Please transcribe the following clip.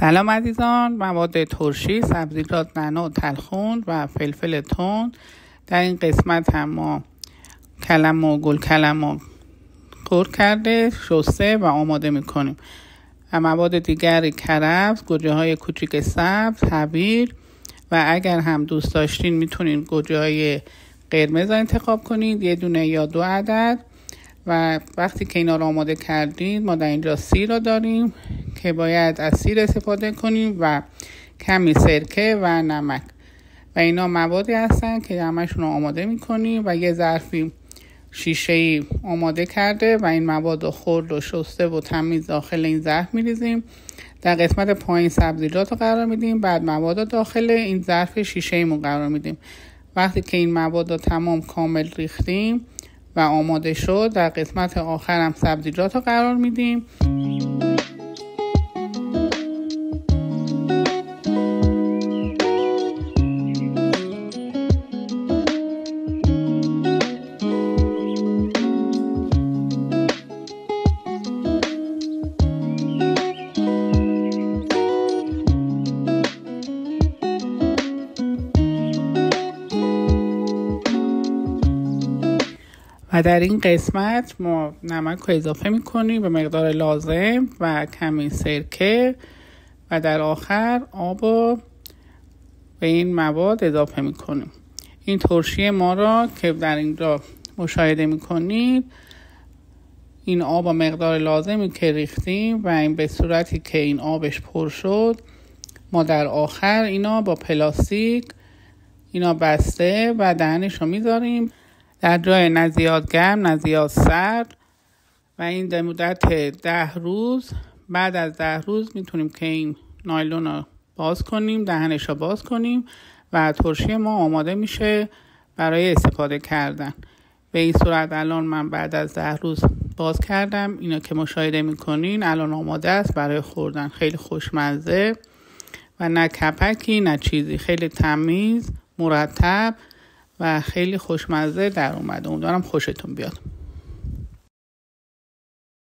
سلام عزیزان، مواد ترشی، سبزیجات نعنا و تلخون و فلفل تند. در این قسمت هم ما کلم و گل کلم رو خرد کرده شسته و آماده میکنیم. و مواد دیگری کرفس، گوجه های کوچیک سبز، حبیر و اگر هم دوست داشتین میتونین گوجه های قرمز انتخاب کنید، 1 یا 2 عدد. و وقتی که اینا رو آماده کردید ما در اینجا سیر رو داریم که باید از سیر استفاده کنیم و کمی سرکه و نمک و اینا موادی هستن که همشون رو آماده میکنیم و یه ظرفی شیشه‌ای آماده کرده و این مواد رو خرد و شسته و تمیز داخل این ظرف میریزیم. در قسمت پایین سبزیجات رو قرار میدیم، بعد مواد رو داخل این ظرف شیشه‌ایمون قرار میدیم. وقتی که این مواد رو تمام کامل ریختیم و آماده شد، در قسمت آخر هم سبزیجات رو قرار میدیم. و در این قسمت ما نمک رو اضافه میکنیم به مقدار لازم و کمی سرکه و در آخر آب رو به این مواد اضافه میکنیم. این ترشی ما را که در اینجا مشاهده میکنید، این آب و مقدار لازمی که ریختیم و این به صورتی که این آبش پر شد، ما در آخر اینا با پلاستیک اینا بسته و دهنش رو میذاریم در جای نه زیاد گرم نه زیاد سرد و این در مدت 10 روز. بعد از 10 روز میتونیم که این نایلون رو باز کنیم، دهنش رو باز کنیم و ترشی ما آماده میشه برای استفاده کردن. به این صورت الان من بعد از 10 روز باز کردم، اینا که مشاهده میکنین الان آماده است برای خوردن. خیلی خوشمزه و نه کپکی نه چیزی، خیلی تمیز، مرتب و خیلی خوشمزه در اومده. امیدوارم خوشتون بیاد.